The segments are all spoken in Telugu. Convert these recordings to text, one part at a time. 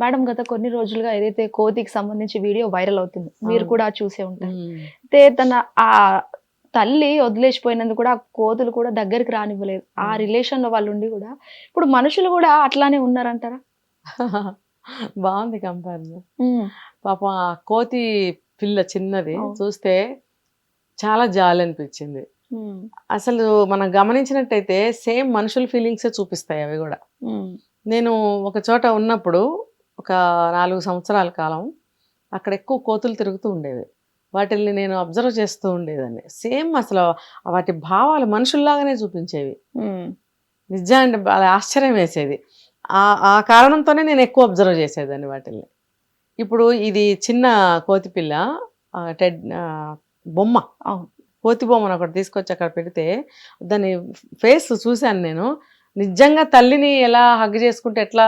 మేడం గత కొన్ని రోజులుగా ఏదైతే కోతికి సంబంధించి వీడియో వైరల్ అవుతుంది. మీరు అవును. కూడా చూసే ఉంటారు. హ్మ్. అయితే తన తల్లి వదిలేసిపోయినందుకు కూడా ఆ కోతులు కూడా దగ్గరికి రానివ్వలేదు. ఆ అవును. రిలేషన్‌లో వాళ్ళుండి గూడా ఇప్పుడు మనుషులు గూడా అట్లానే ఉన్నారంటారా? బావుంది కంపారిజన్. హ్మ్. పాపం ఆ కోతి పిల్ల చిన్నది అవును. చూస్తే చాలా జాలనిపించింది. హ్మ్. అసలు మనం గమనించినట్టయితే సేమ్ మనుషుల ఫీలింగ్సే చూపిస్తాయి అవి గూడా. హ్మ్. నేను ఒక చోట ఉన్నప్పుడు ఒక 4 సంవత్సరాల కాలం అక్కడ ఎక్కువ కోతులు తిరుగుతూ ఉండేవి. వాటిల్ని నేను అబ్జర్వ్ చేస్తూ ఉండేదాన్ని. సేమ్ అసలు వాటి భావాలు మనుషుల్లాగానే చూపించేవి. హ్మ్. నిజంగా బాగా ఆశ్చర్యం వేసేది. ఆ కారణంతోనే నేను ఎక్కువ అబ్జర్వ్ చేసేదాన్ని వాటిల్ని. ఇప్పుడు ఇది చిన్న కోతిపిల్ల బొమ్మ. అవును. కోతి బొమ్మను ఒకటి తీసుకొచ్చి అక్కడ పెడితే దాని ఫేస్ చూశాను నేను. నిజంగా తల్లిని ఎలా హగ్ చేసుకుంటే ఎట్లా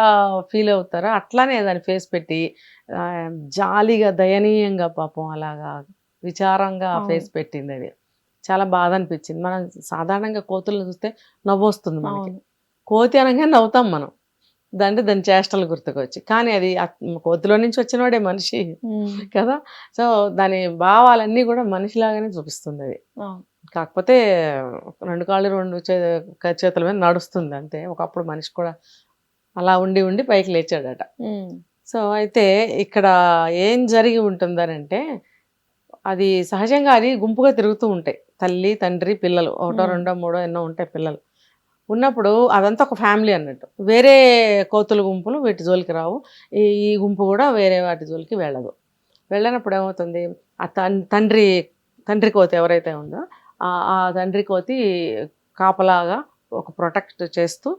ఫీల్ అవుతారో అట్లానే దాని ఫేస్ పెట్టి జాలిగా, దయనీయంగా పాపం అలాగా విచారంగా అవును. ఫేస్ పెట్టిందది. చాలా బాధ అనిపించింది. మనం సాధారణంగా కోతులను చూస్తే నవ్వొస్తుంది మనకి. అవును. కోతి అనంగానే నవ్వుతాం మనం. దాని చేష్టలు గుర్తుకొచ్చి. కానీ అది కోతిలో నుంచి వచ్చినోడే మనిషి హ్మ్. కదా! సో, దాని భావాలన్నీ గూడా మనిషిలాగానే చూపిస్తుందది. అవును. కాకపోతే 2 కాళ్ళు 2 చేతుల మీద నడుస్తుంది అంతే. ఒకప్పుడు మనిషి కూడా అలా ఉండి ఉండి పైకి లేచాడట. హ్మ్. సో, అయితే ఇక్కడ ఏం జరిగి ఉంటుందనంటే, అది సహజంగా అది గుంపుగా తిరుగుతూ ఉంటాయి. తల్లి, తండ్రి, పిల్లలు. ఒకటో, హ్మ్. రెండో, మూడో ఎన్నో ఉంటాయి పిల్లలు. ఉన్నప్పుడు అదంతా ఒక ఫ్యామిలీ అన్నట్టు. వేరే కోతుల గుంపులు వీటి జోలికి రావు. ఈ ఈ గుంపు గూడా వేరే వాటి జోలికి వెళ్ళదు. వెళ్ళనప్పుడు ఏమవుతుంది, ఆ తండ్రి తండ్రి కోతి ఎవరైతే ఉందో, ఆ తండ్రి కోతి కాపలాగా ఒక ప్రొటెక్ట్ చేస్తూ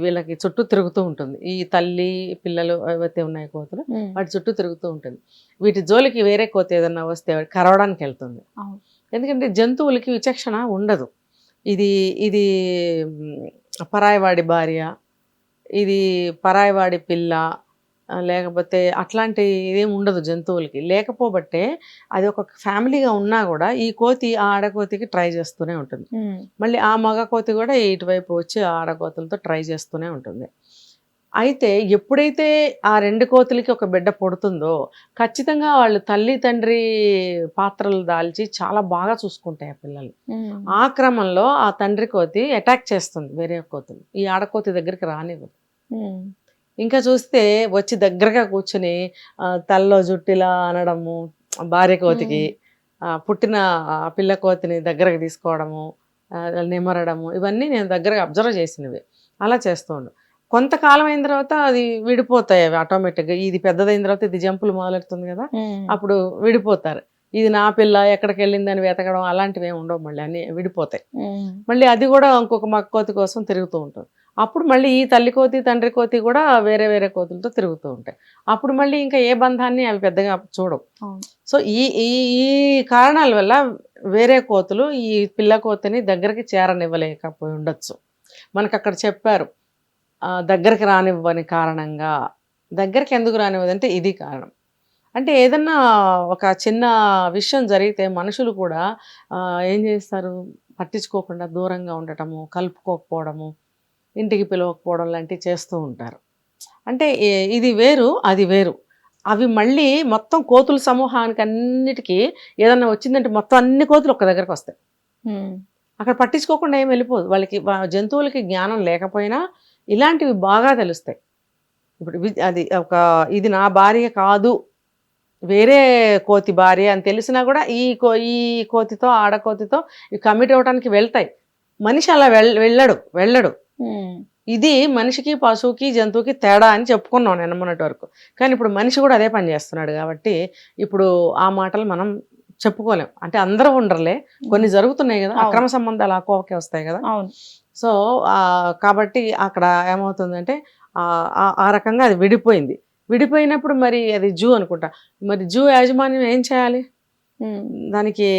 వీళ్ళకి చుట్టూ తిరుగుతూ ఉంటుంది. ఈ తల్లి, పిల్లలు ఏవైతే ఉన్నాయో కోతులు, హ్మ్. వాటి చుట్టూ తిరుగుతూ ఉంటుంది. వీటి జోలికి వేరే కోతి ఏదన్నా వస్తే కరవడానికెళ్తుంది. అవును. ఎందుకంటే జంతువులకి విచక్షణ ఉండదు. ఇది ఇది హ్మ్, పరాయివాడి భార్య, ఇది పరాయివాడి పిల్ల, లేకపోతే అట్లాంటి ఇదేమి ఉండదు జంతువులకి. లేకపోబట్టే అది ఒక ఫ్యామిలీగా ఉన్నా గూడా ఈ కోతి ఆ ఆడకోతికి ట్రై చేస్తూనే ఉంటుంది. హ్మ్. మళ్ళీ ఆ మగ కోతి గూడా ఇటువైపు వచ్చి ఆ ఆడకోతులతో ట్రై చేస్తూనే ఉంటుంది. అయితే ఎప్పుడైతే ఆ 2 కోతులకి ఒక బిడ్డ పుడుతుందో, ఖచ్చితంగా వాళ్ళు తల్లి, తండ్రి పాత్రలు దాల్చి చాలా బాగా చూసుకుంటాయి ఆ పిల్లల్ని. హ్మ్. ఆ క్రమంలో ఆ తండ్రి కోతి అటాక్ చేస్తుంది వేరే కోతిని. ఈ ఆడకోతి దగ్గరికి రానివ్వదు. హ్మ్. ఇంకా చూస్తే వచ్చి దగ్గరగా కూర్చొని తలలో జుట్టిలా అనడము, భార్య కోతికి, హ్మ్. పుట్టిన పిల్ల కోతిని దగ్గరకి తీసుకోవడము, నిమరడము, ఇవన్నీ నేను దగ్గరగా అబ్జర్వ్ చేసినవి. అలా చేస్తూ ఉండు. కొంతకాలం అయిన తర్వాత అది విడిపోతాయి అవి ఆటోమేటిక్‌గా. ఇది పెద్దదయిన తర్వాత ఇది జంపులు మొదలెడుతుంది గదా! హ్మ్. అప్పుడు విడిపోతారు. ఇది నా పిల్ల ఎక్కడికెళ్ళిందని వెతకడం అలాంటివేమి ఉండవు మళ్ళీ అన్నీ విడిపోతాయి. హ్మ్. మళ్ళీ అది గూడా ఇంకొక మగ కోతి కోసం తిరుగుతూ ఉంటుంది. అప్పుడు మళ్ళీ ఈ తల్లి కోతి, తండ్రి కోతి గూడా వేరే వేరే కోతులతో తిరుగుతూ ఉంటాయి. అప్పుడు మళ్ళీ ఇంకా ఏ బంధాన్ని అవి పెద్దగా చూడవు. అవును. సో, ఈ ఈ ఈ కారణాల వల్ల వేరే కోతులు ఈ పిల్ల కోతిని దగ్గరికి చేరనివ్వలేకపోయి ఉండొచ్చు. మనకక్కడ చెప్పారు. దగ్గరికి రానివ్వని కారణంగా. దగ్గరికి ఎందుకు రానివ్వదంటే ఇది కారణం. అంటే ఏదన్నా ఒక చిన్న విషయం జరిగితే మనుషులు కూడా ఏం చేస్తారు? పట్టించుకోకుండా దూరంగా ఉండటము, కలుపుకోకపోవడము, ఇంటికి పిలవకపోవడం లాంటివి చేస్తూ ఉంటారు. అంటే ఇది వేరు, అది వేరు. అవి మళ్ళీ మొత్తం కోతుల సమూహానికన్నిటికి ఏదన్నా వచ్చిందంటే మొత్తం అన్ని కోతులు ఒక్క దగ్గరకొస్తాయి. హ్మ్. అక్కడ పట్టించుకోకుండా ఏమి వెళ్ళిపోదు. వాళ్ళకి జంతువులకి జ్ఞానం లేకపోయినా ఇలాంటివి బాగా తెలుస్తాయి. ఇప్పుడు అది ఇది నా భార్య కాదు, వేరే కోతి భార్య అని తెలిసినా గూడా ఈ కోతితో, ఆడకోతితో కమిట్ అవ్వటానికి వెళ్తాయి. మనిషి అలా వెళ్ళడు. హ్మ్. ఇది మనిషికి, పశువుకి, జంతువుకి తేడా అని చెప్పుకున్నాం నిన్న మొన్నటి వరకు. కానీ ఇప్పుడు మనిషి గూడా అదే పని జేస్తున్నాడు గాబట్టి, ఇప్పుడు ఆ మాటలు మనం చెప్పుకోలేం. అంటే అందరూ ఉండరులే. హ్మ్. కొన్ని జరుగుతున్నాయి గదా! అవును. అక్రమ సంబంధాలు ఆ కోవకే వస్తాయి గదా! అవును. సో, కాబట్టి అక్కడ ఏమవుతుందంటే ఆ రకంగా అది విడిపోయింది. విడిపోయినప్పుడు మరి అది జూ అనుకుంటా. మరి జూ యాజమాన్యం ఏం చేయాలి? హ్మ్. దానికి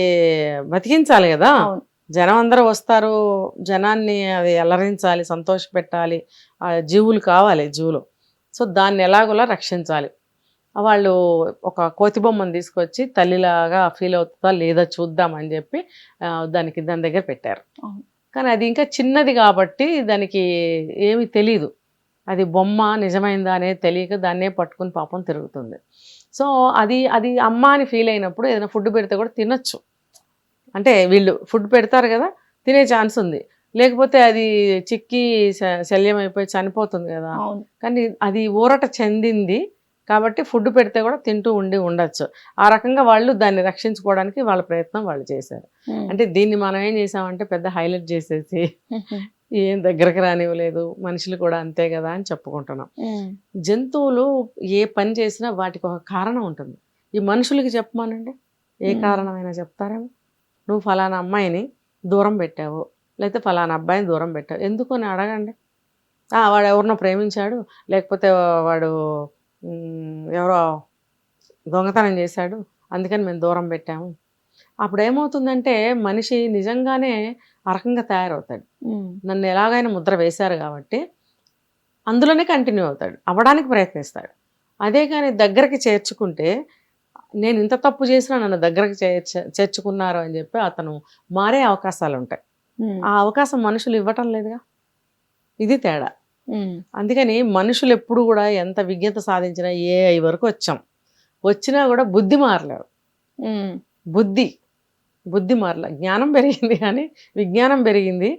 బతికించాలి గదా! అవును. జనం అందరూ వస్తారు. జనాన్ని అది అలరించాలి, సంతోషపెట్టాలి. జీవులు కావాలి జూలో. సో, దాన్ని ఎలాగోలా రక్షించాలి. వాళ్ళు ఒక కోతి బొమ్మను తీసుకొచ్చి తల్లిలాగా ఫీల్ అవుతదా లేదా చూద్దాం అని జెప్పి దాని దగ్గర పెట్టారు. అవును. కానీ అది ఇంకా చిన్నది గాబట్టి దానికి ఏమి తెలీదు. అది బొమ్మ నిజమైందా అనేది తెలియక దాన్నే పట్టుకుని పాపం తిరుగుతుంది. సో అది అది అమ్మ అని ఫీల్ అయినప్పుడు ఏదైనా ఫుడ్ పెడితే కూడా తినొచ్చు. అంటే వీళ్ళు ఫుడ్ పెడతారు కదా, తినే ఛాన్స్ ఉంది. లేకపోతే అది చిక్కి శల్యం అయిపోయి చనిపోతుంది కదా. అవును. కానీ అది ఊరట చెందింది కాబట్టి ఫుడ్ పెడితే కూడా తింటూ ఉండొచ్చు. ఆ రకంగా వాళ్ళు దాన్ని రక్షించుకోవడానికి వాళ్ళ ప్రయత్నం వాళ్ళు చేశారు. అంటే దీన్ని మనం ఏం చేసామంటే పెద్ద హైలైట్ చేసేసి ఏం దగ్గరకు రానివ్వలేదు, మనుషులు కూడా అంతే కదా అని చెప్పుకుంటున్నాం. జంతువులు ఏ పని చేసినా వాటికి ఒక కారణం ఉంటుంది. ఈ మనుషులకి చెప్పమానండి, ఏ కారణమైనా చెప్తారేమో. నువ్వు ఫలానా అమ్మాయిని దూరం పెట్టావు, లేకపోతే ఫలానా అబ్బాయిని దూరం పెట్టావు, ఎందుకు అని అడగండి. వాడు ఎవరినో ప్రేమించాడు, లేకపోతే వాడు ఎవరో దొంగతనం చేశాడు, అందుకని మేము దూరం పెట్టాము. అప్పుడు ఏమవుతుందంటే మనిషి నిజంగానే ఆ రకంగా తయారవుతాడు. నన్ను ఎలాగైనా ముద్ర వేశారు కాబట్టి అందులోనే కంటిన్యూ అవుతాడు, అవ్వడానికి ప్రయత్నిస్తాడు. అదే కానీ దగ్గరికి చేర్చుకుంటే, నేను ఇంత తప్పు చేసినా నన్ను దగ్గరకు చేర్చుకున్నారు అని చెప్పి అతను మారే అవకాశాలు ఉంటాయి. ఆ అవకాశం మనుషులు ఇవ్వటం లేదుగా, ఇది తేడా. అందుకని మనుషులు ఎప్పుడు కూడా ఎంత విజ్ఞత సాధించినా AI వరకు వచ్చినా కూడా బుద్ధి మారలేరు. బుద్ధి మారలే. జ్ఞానం పెరిగింది కానీ విజ్ఞానం పెరిగింది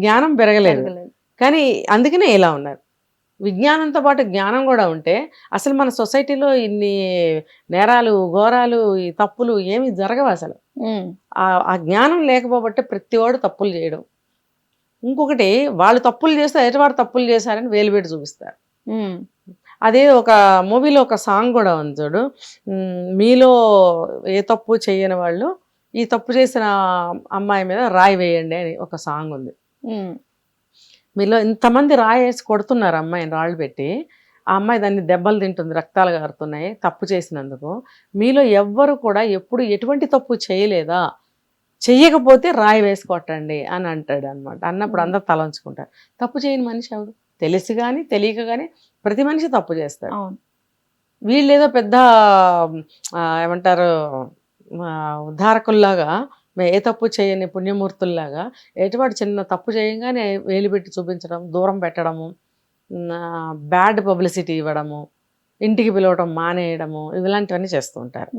జ్ఞానం పెరగలేదు. కానీ అందుకనే ఇలా ఉన్నారు. విజ్ఞానంతో పాటు జ్ఞానం కూడా ఉంటే అసలు మన సొసైటీలో ఇన్ని నేరాలు, ఘోరాలు, ఈ తప్పులు ఏమి జరగవు అసలు. ఆ జ్ఞానం లేకపోబట్టే ప్రతి వాడు తప్పులు చేయడం. ఇంకొకటి, వాళ్ళు తప్పులు చేస్తే ఎటువాడు తప్పులు చేశారని వేలు పెట్టి చూపిస్తారు. అదే ఒక మూవీలో ఒక సాంగ్ కూడా ఉంది చూడు, మీలో ఏ తప్పు చేయని వాళ్ళు ఈ తప్పు చేసిన అమ్మాయి మీద రాయి వేయండి అని ఒక సాంగ్ ఉంది. మీలో ఇంతమంది రాయి వేసి కొడుతున్నారు అమ్మాయిని రాళ్ళు పెట్టి, ఆ అమ్మాయి దాన్ని దెబ్బలు తింటుంది, రక్తాలు గారుతున్నాయి తప్పు చేసినందుకు. మీలో ఎవ్వరు కూడా ఎప్పుడు ఎటువంటి తప్పు చేయలేదా, చెయ్యకపోతే రాయి వేసి కొట్టండి అని అంటాడు అనమాట. అన్నప్పుడు అందరు తలంచుకుంటారు. తప్పు చేయని మనిషి ఎవరు? తెలిసి కానీ తెలియక కానీ ప్రతి మనిషి తప్పు చేస్తాడు. వీళ్ళు ఏదో పెద్ద ఏమంటారు ఉద్ధారకుల్లాగా, ఏ తప్పు చేయని పుణ్యమూర్తుల్లాగా ఎటువాడు చిన్న తప్పు చేయగానే వేలు పెట్టి చూపించడం, దూరం పెట్టడము, బ్యాడ్ పబ్లిసిటీ ఇవ్వడము, ఇంటికి పిలవడం మానేయడము, ఇలాంటివన్నీ చేస్తూ ఉంటారు.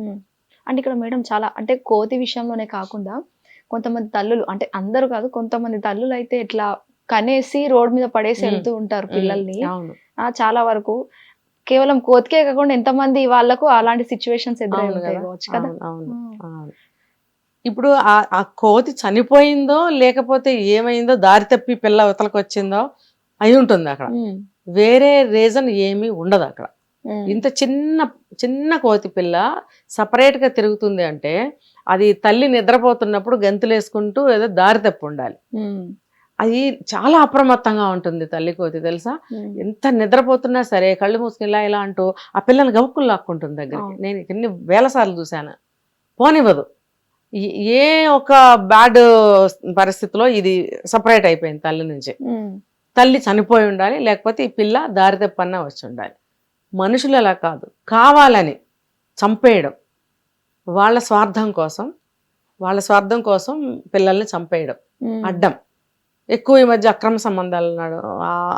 అంటే ఇక్కడ మేడం చాలా, అంటే కోతి విషయంలోనే కాకుండా కొంతమంది తల్లులు, అంటే అందరూ కాదు, కొంతమంది తల్లులు అయితే ఇట్లా కనేసి రోడ్ మీద పడేసి వెళ్తూ ఉంటారు పిల్లల్ని. చాలా వరకు కేవలం కోతికే కాకుండా ఎంతమంది వాళ్ళకు అలాంటి సిచ్యువేషన్స్ ఎదురవుతాయి కదా. ఇప్పుడు ఆ కోతి చనిపోయిందో లేకపోతే ఏమైందో, దారి తప్పి పిల్ల అవతలకు వచ్చిందో అయి ఉంటుంది అక్కడ. వేరే రీజన్ ఏమీ ఉండదు అక్కడ. ఇంత చిన్న కోతి పిల్ల సపరేట్గా తిరుగుతుంది అంటే అది తల్లి నిద్రపోతున్నప్పుడు గంతులేసుకుంటూ ఏదో దారి తప్పి ఉండాలి. అది చాలా అప్రమత్తంగా ఉంటుంది తల్లి కోతి, తెలుసా. ఎంత నిద్రపోతున్నా సరే కళ్ళు మూసుకుని ఇలా అంటూ ఆ పిల్లని గవుక్కులు లాక్కుంటుంది దగ్గరికి. నేను ఎన్ని వేల సార్లు చూశాను, పోనివ్వదు. ఏ ఒక బ్యాడ్ పరిస్థితిలో ఇది సపరేట్ అయిపోయింది తల్లి నుంచి. తల్లి చనిపోయి ఉండాలి, లేకపోతే ఈ పిల్ల దారి తప్పన్నా వచ్చి ఉండాలి. మనుషులు అలా కాదు, కావాలని చంపేయడం, వాళ్ళ స్వార్థం కోసం పిల్లల్ని చంపేయడం అడ్డం. ఎక్కువ ఈ మధ్య అక్రమ సంబంధాలు ఉన్నాడు,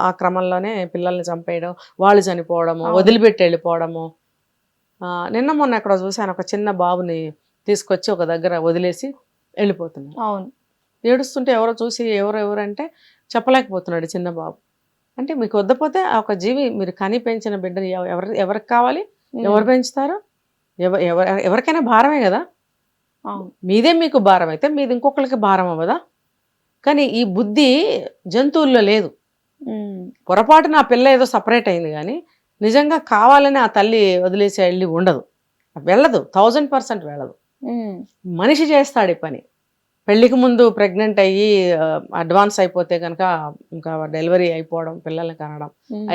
ఆ క్రమంలోనే పిల్లల్ని చంపేయడం, వాళ్ళు చనిపోవడము, వదిలిపెట్టి వెళ్ళిపోవడము. నిన్న మొన్న ఎక్కడ చూశాను, ఒక చిన్న బాబుని తీసుకొచ్చి ఒక దగ్గర వదిలేసి వెళ్ళిపోతున్నాడు. ఏడుస్తుంటే ఎవరో చూసి ఎవరంటే చెప్పలేకపోతున్నాడు చిన్న బాబు. అంటే మీకు వద్దపోతే ఒక జీవి, మీరు కని పెంచిన బిడ్డని ఎవరికి కావాలి, ఎవరు పెంచుతారు? ఎవరికైనా భారమే కదా. మీదే మీకు భారం అయితే మీది ఇంకొకరికి భారం అవ్వదా? కానీ ఈ బుద్ధి జంతువుల్లో లేదు. పొరపాటు నా పిల్ల ఏదో సపరేట్ అయింది కానీ నిజంగా కావాలని ఆ తల్లి వదిలేసి వెళ్ళి ఉండదు, వెళ్ళదు, 1000% వెళ్ళదు. మనిషి చేస్తాడు ఈ పని. పెళ్ళికి ముందు ప్రెగ్నెంట్ అయ్యి అడ్వాన్స్ అయిపోతే కనుక ఇంకా డెలివరీ అయిపోవడం, పిల్లల్ని కనడం,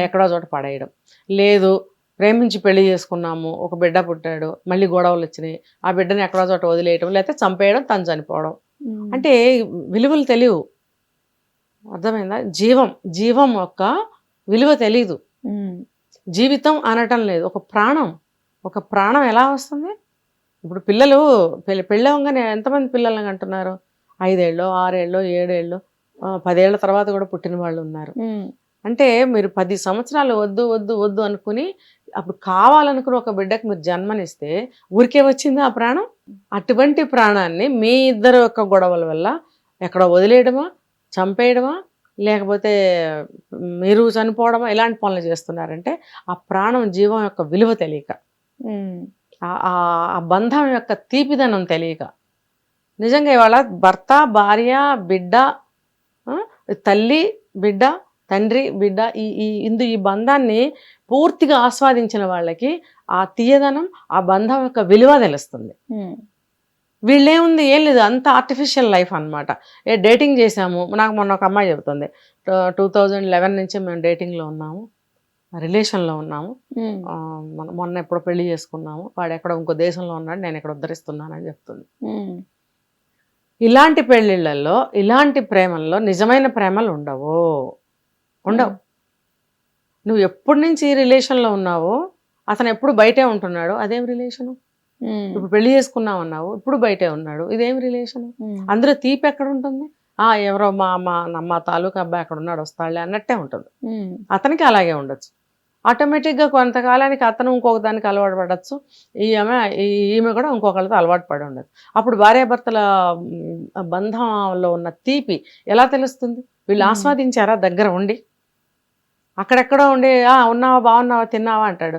ఎక్కడో చోట పడేయడం. లేదు, ప్రేమించి పెళ్లి చేసుకున్నాము, ఒక బిడ్డ పుట్టాడు, మళ్ళీ గొడవలు వచ్చినాయి, ఆ బిడ్డని ఎక్కడో చోట వదిలేయడం, లేకపోతే చంపేయడం, తను చనిపోవడం. అంటే విలువలు తెలియవు, అర్థమైందా. జీవం యొక్క విలువ తెలీదు, జీవితం అనటం లేదు. ఒక ప్రాణం ఎలా వస్తుంది? ఇప్పుడు పిల్లలు పెళ్ళవగానే ఎంతమంది పిల్లల్ని అంటున్నారు? 5 ఏళ్ళు, 6 ఏళ్ళు, 7 ఏళ్ళు, 10 ఏళ్ళ తర్వాత కూడా పుట్టిన వాళ్ళు ఉన్నారు. అంటే మీరు 10 సంవత్సరాలు వద్దు వద్దు వద్దు అనుకుని అప్పుడు కావాలనుకుని ఒక బిడ్డకు మీరు జన్మనిస్తే ఊరికే వచ్చిందా ఆ ప్రాణం? అటువంటి ప్రాణాన్ని మీ ఇద్దరు యొక్క గొడవల వల్ల ఎక్కడో వదిలేయడమా, చంపేయడమా, లేకపోతే మీరు చనిపోవడమా, ఇలాంటి పనులు చేస్తున్నారంటే ఆ ప్రాణం జీవం యొక్క విలువ తెలియక, ఆ బంధం యొక్క తీపిదనం తెలియక. నిజంగా ఇవాళ భర్త, భార్య, బిడ్డ, తల్లి, బిడ్డ, తండ్రి, బిడ్డ, ఈ బంధాన్ని పూర్తిగా ఆస్వాదించిన వాళ్ళకి ఆ తీయదనం, ఆ బంధం యొక్క విలువ తెలుస్తుంది. వీళ్ళేముంది, ఏం లేదు, అంత ఆర్టిఫిషియల్ లైఫ్ అనమాట. డేటింగ్ చేసాము. నాకు మొన్న ఒక అమ్మాయి చెబుతుంది, 2011 నుంచి మేము డేటింగ్లో ఉన్నాము, రిలేషన్లో ఉన్నాము, మొన్న ఎప్పుడో పెళ్లి చేసుకున్నాము, వాడు ఎక్కడో ఇంకో దేశంలో ఉన్నాడు, నేను ఇక్కడ ఉద్ధరిస్తున్నానని చెప్తుంది. ఇలాంటి పెళ్ళిళ్ళల్లో, ఇలాంటి ప్రేమల్లో నిజమైన ప్రేమలు ఉండవు. నువ్వు ఎప్పటి నుంచి ఈ రిలేషన్లో ఉన్నావో, అతను ఎప్పుడు బయటే ఉంటున్నాడు, అదేం రిలేషను? ఇప్పుడు పెళ్లి చేసుకున్నావు అన్నావు, ఇప్పుడు బయటే ఉన్నాడు, ఇదేం రిలేషను? అందులో తీపి ఎక్కడ ఉంటుంది? ఎవరో మా తాలూకా అబ్బాయి అక్కడ ఉన్నాడు, వస్తాడులే అన్నట్టే ఉంటుంది. అతనికి అలాగే ఉండొచ్చు. ఆటోమేటిక్గా కొంతకాలానికి అతను ఇంకొక దానికి అలవాటు పడవచ్చు, ఈమె కూడా ఇంకొకళ్ళతో అలవాటు పడి ఉండదు. అప్పుడు భార్యాభర్తల బంధంలో ఉన్న తీపి ఎలా తెలుస్తుంది? వీళ్ళు ఆస్వాదించారా దగ్గర ఉండి? అక్కడెక్కడో ఉండి ఉన్నావా, బాగున్నావా, తిన్నావా అంటాడు.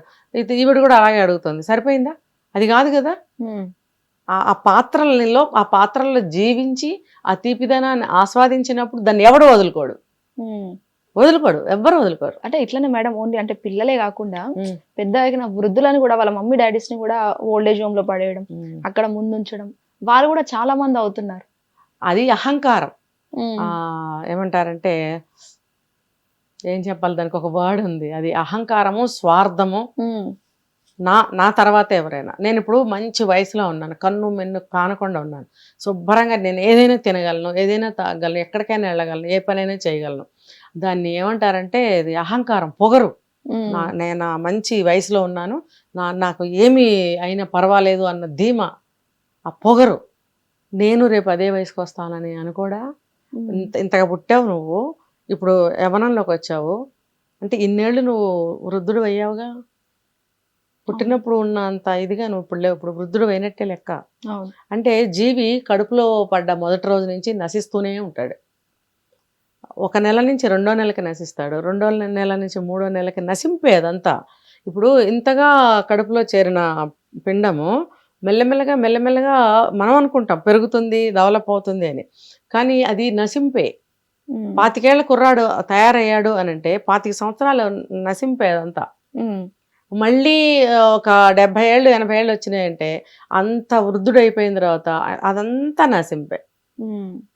ఈవిడ కూడా అలాగే అడుగుతుంది. సరిపోయిందా? అది కాదు కదా. ఆ పాత్రల్లో జీవించి ఆ తీపిదనాన్ని ఆస్వాదించినప్పుడు దాన్ని ఎవడు వదులుకోడు, ఎవ్వరు వదులుకోరు. అంటే ఇట్లనే మేడం, ఓన్లీ అంటే పిల్లలే కాకుండా పెద్ద అయిన వృద్ధులని కూడా వాళ్ళ మమ్మీ డాడీస్ ని కూడా ఓల్డేజ్ హోమ్ లో పడేయడం, అక్కడ ముందుంచడం, వాళ్ళు కూడా చాలా మంది అవుతున్నారు. అది అహంకారం. ఏమంటారంటే, ఏం చెప్పాలి, దానికి ఒక వర్డ్ ఉంది, అది అహంకారము, స్వార్థము. నా తర్వాత ఎవరైనా, నేను ఇప్పుడు మంచి వయసులో ఉన్నాను, కన్ను మెన్ను కానకుండా ఉన్నాను, శుభ్రంగా నేను ఏదైనా తినగలను, ఏదైనా తాగలను, ఎక్కడికైనా వెళ్ళగలను, ఏ పనైనా చేయగలను. దాన్ని ఏమంటారంటే ఇది అహంకారం, పొగరు. నేను మంచి వయసులో ఉన్నాను, నాకు ఏమీ అయినా పర్వాలేదు అన్న ధీమా, ఆ పొగరు. నేను రేపు అదే వయసుకు వస్తానని అనుకోడా? ఇంతగా పుట్టావు నువ్వు, ఇప్పుడు యవ్వనంలోకి వచ్చావు అంటే ఇన్నేళ్ళు నువ్వు వృద్ధుడు అయ్యావుగా. పుట్టినప్పుడు ఉన్నంత ఇదిగా నువ్వు ఇప్పుడు లేవు, ఇప్పుడు వృద్ధుడు అయినట్టే లెక్క. అంటే జీవి కడుపులో పడ్డ మొదటి రోజు నుంచి నశిస్తూనే ఉంటాడు. ఒక నెల నుంచి 2వ నెలకి నశిస్తాడు, 2వ నెల నుంచి 3వ నెలకి నశింపేదంతా. ఇప్పుడు ఇంతగా కడుపులో చేరిన పిండము మెల్లమెల్లగా మెల్లమెల్లగా మనం అనుకుంటాం పెరుగుతుంది, డెవలప్ అవుతుంది అని, కానీ అది నశింపే. 25 ఏళ్ల కుర్రాడు తయారయ్యాడు అని అంటే 25 సంవత్సరాలు నశింపేదంతా. మళ్ళీ ఒక 70 ఏళ్ళు 80 ఏళ్ళు వచ్చినాయంటే అంత వృద్ధుడు అయిపోయిన తర్వాత అదంతా నశింపే.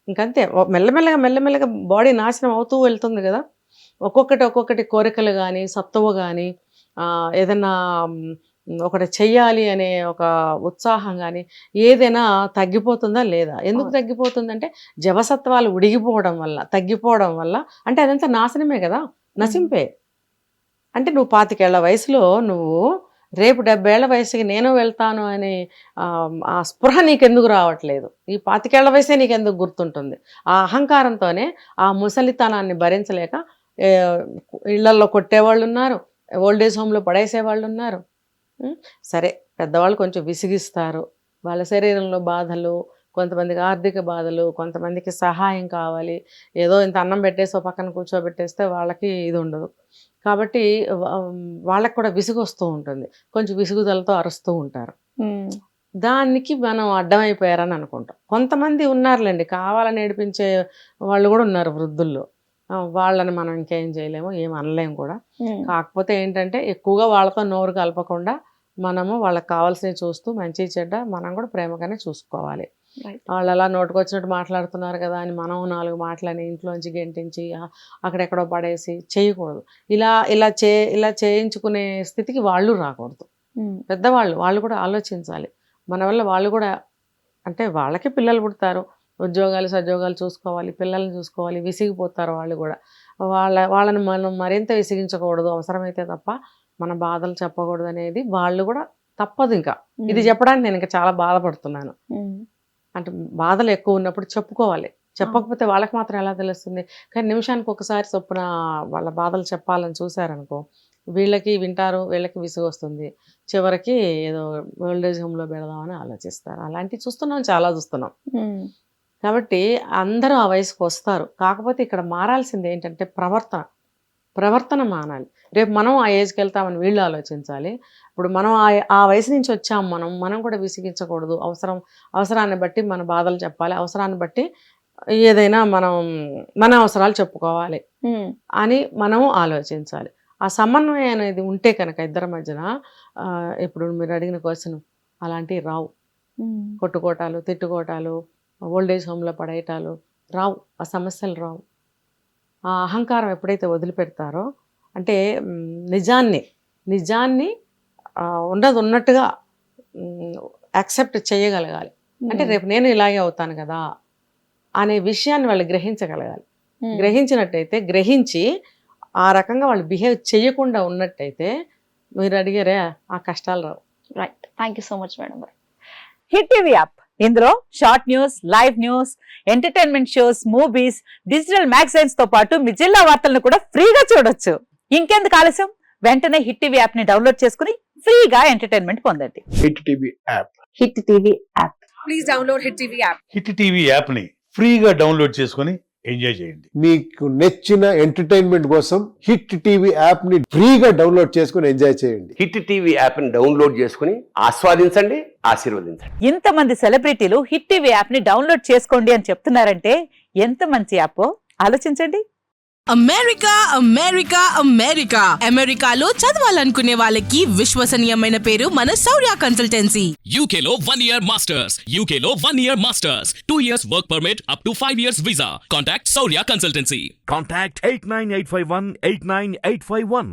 ఇంకంతే, మెల్లమెల్లగా మెల్లమెల్లగా బాడీ నాశనం అవుతూ వెళ్తుంది కదా. ఒక్కొక్కటి కోరికలు కానీ, సత్తువ కానీ, ఏదన్నా ఒకటి చెయ్యాలి అనే ఒక ఉత్సాహం కానీ, ఏదైనా తగ్గిపోతుందా లేదా? ఎందుకు తగ్గిపోతుందంటే జవసత్వాలు ఉడిగిపోవడం వల్ల, తగ్గిపోవడం వల్ల. అంటే అదంతా నాశనమే కదా, నశింపే. అంటే నువ్వు 25 ఏళ్ల వయసులో నువ్వు రేపు 70 ఏళ్ల వయసుకి నేను వెళ్తాను అని ఆ స్పృహ నీకెందుకు రావట్లేదు? ఈ 25 ఏళ్ల వయసే నీకెందుకు గుర్తుంటుంది? ఆ అహంకారంతోనే ఆ ముసలితనాన్ని భరించలేక ఇళ్లల్లో కొట్టేవాళ్ళు ఉన్నారు, ఓల్డేజ్ హోమ్లో పడేసేవాళ్ళు ఉన్నారు. సరే, పెద్దవాళ్ళు కొంచెం విసిగిస్తారు, వాళ్ళ శరీరంలో బాధలు, కొంతమందికి ఆర్థిక బాధలు, కొంతమందికి సహాయం కావాలి, ఏదో ఇంత అన్నం పెట్టేసి పక్కన కూర్చోబెట్టేస్తే వాళ్ళకి ఇది ఉండదు. కాబట్టి వాళ్ళకి కూడా విసుగు వస్తూ ఉంటుంది, కొంచెం విసుగుదలతో అరుస్తూ ఉంటారు. దానికి మనం అడ్డమైపోయారని అనుకుంటాం. కొంతమంది ఉన్నారులేండి, కావాలని ఏడిపించే వాళ్ళు కూడా ఉన్నారు వృద్ధుల్లో. వాళ్ళని మనం ఇంకేం చేయలేము, ఏం అనలేము కూడా. కాకపోతే ఏంటంటే ఎక్కువగా వాళ్ళతో నోరు కలపకుండా మనము వాళ్ళకి కావాల్సినవి చూస్తూ మంచి చెడ్డ మనం కూడా ప్రేమగానే చూసుకోవాలి. వాళ్ళు అలా నోటుకొచ్చినట్టు మాట్లాడుతున్నారు కదా అని మనం 4 మాటలని ఇంట్లోంచి గెంటించి అక్కడెక్కడో పడేసి చేయకూడదు. ఇలా చేయించుకునే స్థితికి వాళ్ళు రాకూడదు. పెద్దవాళ్ళు వాళ్ళు కూడా ఆలోచించాలి. మన వల్ల వాళ్ళు కూడా, అంటే వాళ్ళకి పిల్లలు పుడతారు, ఉద్యోగాలు సద్యోగాలు చూసుకోవాలి, పిల్లల్ని చూసుకోవాలి, విసిగిపోతారు వాళ్ళు కూడా. వాళ్ళని మనం మరింత విసిగించకూడదు, అవసరమైతే తప్ప మన బాధలు చెప్పకూడదు అనేది వాళ్ళు కూడా తప్పదు. ఇంకా ఇది చెప్పడానికి నేను ఇంకా చాలా బాధపడుతున్నాను. అంటే బాధలు ఎక్కువ ఉన్నప్పుడు చెప్పుకోవాలి, చెప్పకపోతే వాళ్ళకి మాత్రం ఎలా తెలుస్తుంది? కానీ నిమిషానికి ఒకసారి చొప్పున వాళ్ళ బాధలు చెప్పాలని చూశారనుకో, వీళ్ళకి వింటారు, వీళ్ళకి విసుగొస్తుంది. చివరికి ఏదో ఓల్డ్ ఏజ్ హోమ్‌లో పెడదామని ఆలోచిస్తారు. అలాంటివి చూస్తున్నాం, చాలా చూస్తున్నాం. కాబట్టి అందరూ ఆ వయసుకొస్తారు. కాకపోతే ఇక్కడ మారాల్సింది ఏంటంటే ప్రవర్తన మానాలి. రేపు మనం ఆ ఏజ్‌కెళ్తామని వీళ్ళు ఆలోచించాలి. ఇప్పుడు మనం ఆ వయసు నుంచి వచ్చాం మనం కూడా విసిగించకూడదు. అవసరాన్ని బట్టి మన బాధలు చెప్పాలి. అవసరాన్ని బట్టి ఏదైనా మన అవసరాలు చెప్పుకోవాలి అని మనం ఆలోచించాలి. ఆ సమన్వయం అనేది ఉంటే కనుక ఇద్దరి మధ్యన ఇప్పుడు మీరు అడిగిన క్వశ్చన్ అలాంటివి రావు. కొట్టుకోటాలు, తిట్టుకోటాలు, ఓల్డ్ ఏజ్ హోమ్‌లో పడేయటాలు రావు. ఆ సమస్యలు రావు. ఆ అహంకారం ఎప్పుడైతే వదిలిపెడతారో అంటే నిజాన్ని ఉన్నట్టుగా యాక్సెప్ట్ చేయగలగాలి. అంటే రేపు నేను ఇలాగే అవుతాను కదా అనే విషయాన్ని వాళ్ళు గ్రహించగలగాలి. గ్రహించినట్టయితే గ్రహించి ఆ రకంగా వాళ్ళు బిహేవ్ చేయకుండా ఉన్నట్టయితే మీరు అడిగారే ఆ కష్టాలు రావు. Right. Thank you so much madam. Hit TV app, ఇందులో short news, live news, entertainment shows, movies, digital magazines తో పాటు మీ జిల్లా వార్తలను కూడా ఫ్రీగా చూడొచ్చు. ఇంకెందుకు ఆలస్యం, వెంటనే హిట్ టీవీ యాప్ ని డౌన్లోడ్ చేసుకుని ఫ్రీగా ఎంటర్టైన్మెంట్ పొందండి. Hit TV app. Hit TV app. Please download hit TV app. Hit TV యాప్ని ఫ్రీగా డౌన్లోడ్ చేసుకొని ఎంజాయ్ చేయండి. మీకు నచ్చిన ఎంటర్టైన్మెంట్ కోసం హిట్ టీవీ యాప్ ని ఫ్రీగా డౌన్లోడ్ చేసుకుని ఎంజాయ్ చేయండి. హిట్ టీవీ యాప్ ని డౌన్లోడ్ చేసుకుని ఆస్వాదించండి, ఆశీర్వదించండి. ఇంతమంది సెలబ్రిటీలు హిట్ టీవీ యాప్ ని డౌన్లోడ్ చేసుకోండి అని చెప్తున్నారంటే ఎంత మంచి యాప్ ఆలోచించండి. అమెరికా అమెరికా అమెరికా అమెరికాలో చదవాలనుకునే వాళ్ళకి విశ్వసనీయమైన పేరు మన శౌర్య కన్సల్టెన్సీ. UK లో 1 year masters. UK లో 1 year masters. 2 years work permit up to 5 years visa. Contact Saurya Consultancy. Contact 89851 89851.